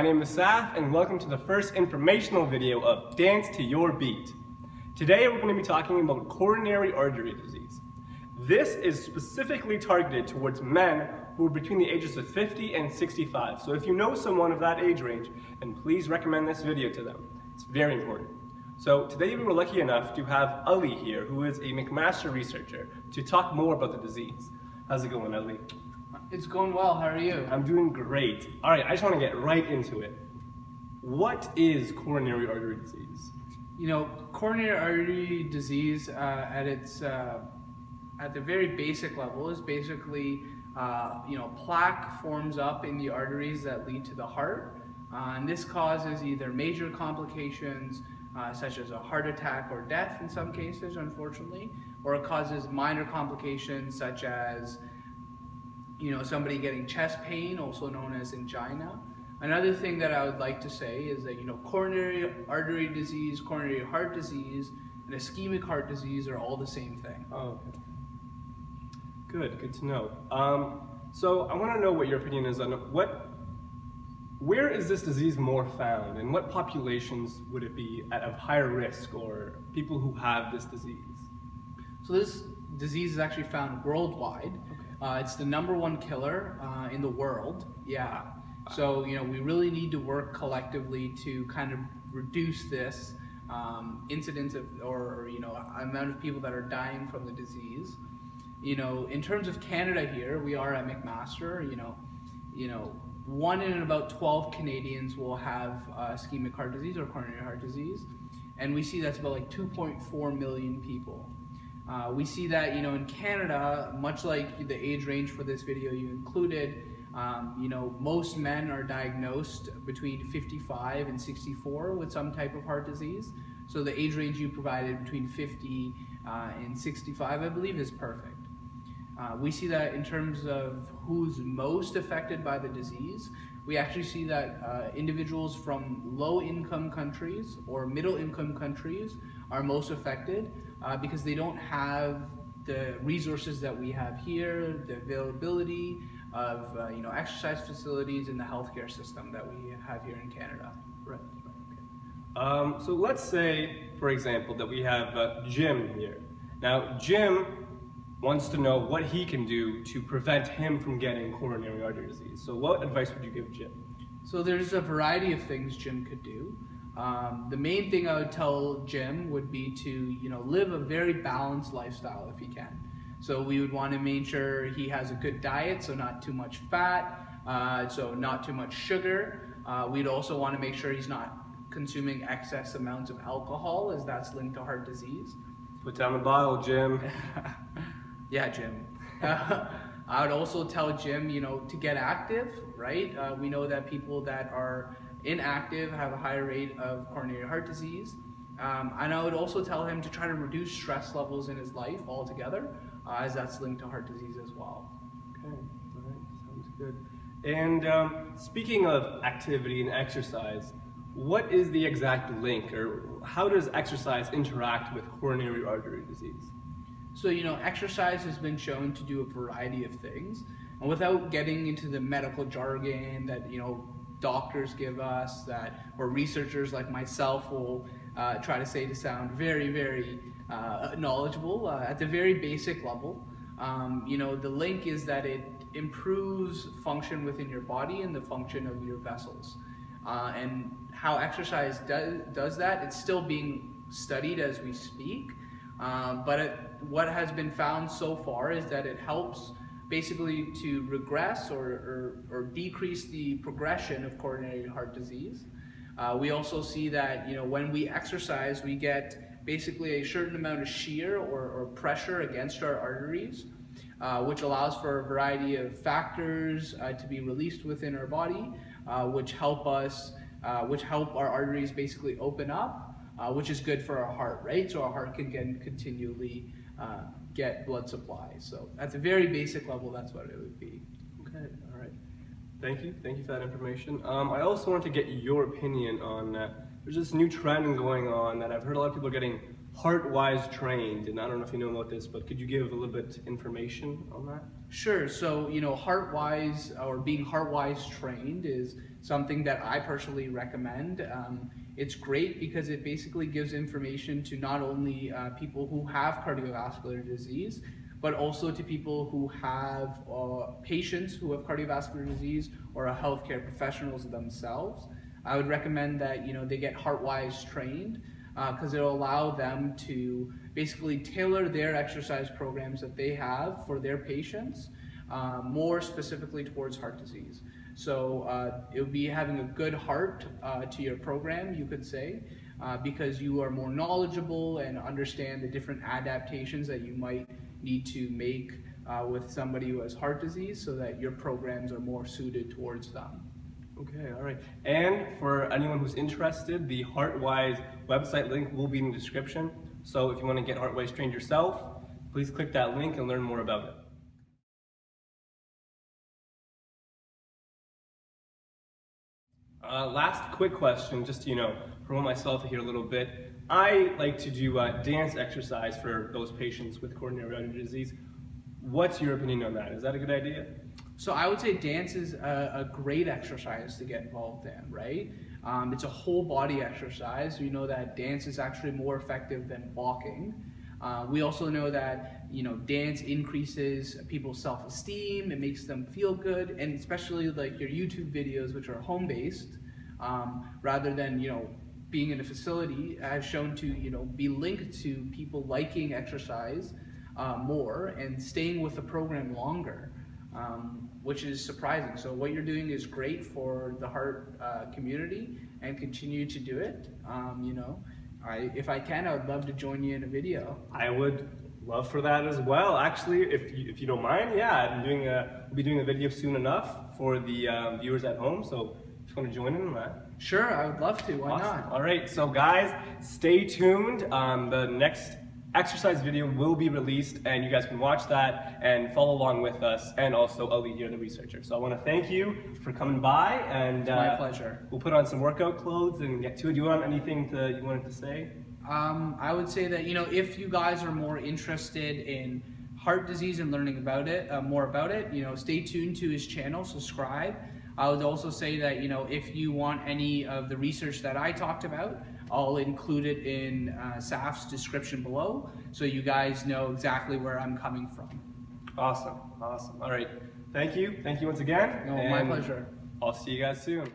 My name is Saf, and welcome to the first informational video of Dance to Your Beat. Today we're going to be talking about coronary artery disease. This is specifically targeted towards men who are between the ages of 50 and 65. So if you know someone of that age range, then please recommend this video to them. It's very important. So today we were lucky enough to have Ali here, who is a McMaster researcher, to talk more about the disease. How's it going, Ali? It's going well. How are you? I'm doing great. All right, I just want to get right into it. What is coronary artery disease? You know, coronary artery disease at the very basic level is basically, plaque forms up in the arteries that lead to the heart. And this causes either major complications, such as a heart attack or death in some cases, unfortunately, or it causes minor complications such as somebody getting chest pain, also known as angina. Another thing that I would like to say is that, coronary artery disease, coronary heart disease, and ischemic heart disease are all the same thing. Oh, okay. Good to know. So I want to know what your opinion is on where is this disease more found, and what populations would it be of higher risk, or people who have this disease? So this disease is actually found worldwide. It's the #1 killer in the world. Yeah. So we really need to work collectively to kind of reduce this incidence of or amount of people that are dying from the disease. In terms of Canada here, we are at McMaster. 1 in about 12 Canadians will have ischemic heart disease or coronary heart disease, and we see that's about like 2.4 million people. We see that in Canada, much like the age range for this video you included, most men are diagnosed between 55 and 64 with some type of heart disease. So the age range you provided between 50 and 65, I believe, is perfect. We see that in terms of who's most affected by the disease, we actually see that individuals from low-income countries or middle-income countries are most affected because they don't have the resources that we have here, the availability of exercise facilities in the healthcare system that we have here in Canada. Right. Okay. So let's say, for example, that we have Jim here. Now, Jim wants to know what he can do to prevent him from getting coronary artery disease. So what advice would you give Jim? So there's a variety of things Jim could do. The main thing I would tell Jim would be to live a very balanced lifestyle if he can. So we would want to make sure he has a good diet, so not too much fat, so not too much sugar. We'd also want to make sure he's not consuming excess amounts of alcohol, as that's linked to heart disease. Put down the bottle, Jim. Yeah, Jim. I would also tell Jim, to get active, right? We know that people that are inactive have a higher rate of coronary heart disease. And I would also tell him to try to reduce stress levels in his life altogether, as that's linked to heart disease as well. Okay, all right, sounds good. And speaking of activity and exercise, what is the exact link, or how does exercise interact with coronary artery disease? So, exercise has been shown to do a variety of things, and without getting into the medical jargon that, doctors give us, or researchers like myself will try to say to sound very, very knowledgeable, at the very basic level, the link is that it improves function within your body and the function of your vessels. And how exercise does that, it's still being studied as we speak. What has been found so far is that it helps basically to regress or decrease the progression of coronary heart disease. We also see that when we exercise, we get basically a certain amount of shear or pressure against our arteries, which allows for a variety of factors to be released within our body, which help our arteries basically open up. Which is good for our heart, right? So our heart can continually get blood supply. So at the very basic level, that's what it would be. Okay, all right. Thank you for that information. I also want to get your opinion on, there's this new trend going on that I've heard a lot of people are getting heart-wise trained, and I don't know if you know about this, but could you give a little bit information on that? Sure. So, heart-wise or being heart-wise trained is something that I personally recommend. It's great because it basically gives information to not only people who have cardiovascular disease, but also to people who have patients who have cardiovascular disease or are healthcare professionals themselves. I would recommend that they get heart-wise trained because it'll allow them to basically tailor their exercise programs that they have for their patients more specifically towards heart disease. So it would be having a good heart to your program, you could say, because you are more knowledgeable and understand the different adaptations that you might need to make with somebody who has heart disease so that your programs are more suited towards them. Okay, all right. And for anyone who's interested, the HeartWise website link will be in the description. So if you want to get HeartWise trained yourself, please click that link and learn more about it. Last quick question, just to promote myself here a little bit. I like to do dance exercise for those patients with coronary artery disease. What's your opinion on that? Is that a good idea? So I would say dance is a great exercise to get involved in, right? It's a whole body exercise. We know that dance is actually more effective than walking. We also know that dance increases people's self-esteem. It makes them feel good, and especially like your YouTube videos, which are home-based, rather than being in a facility, has shown to be linked to people liking exercise more and staying with the program longer. Which is surprising. So what you're doing is great for the heart community, and continue to do it. If I can, I would love to join you in a video. I would love for that as well. Actually, if you don't mind, yeah, we'll be doing a video soon enough for the viewers at home. So just want to join in on that. Sure, I would love to. Why Awesome. not? All right, so guys, stay tuned. The next exercise video will be released, and you guys can watch that and follow along with us, and also Lavie here, the researcher. So I want to thank you for coming by, and it's my pleasure. We'll put on some workout clothes and get to it. Do you want anything you wanted to say? I would say that if you guys are more interested in heart disease and learning about it, more about it, stay tuned to his channel, subscribe. I would also say that if you want any of the research that I talked about, I'll include it in SAF's description below, so you guys know exactly where I'm coming from. Awesome. All right. Thank you once again. No, my pleasure. I'll see you guys soon.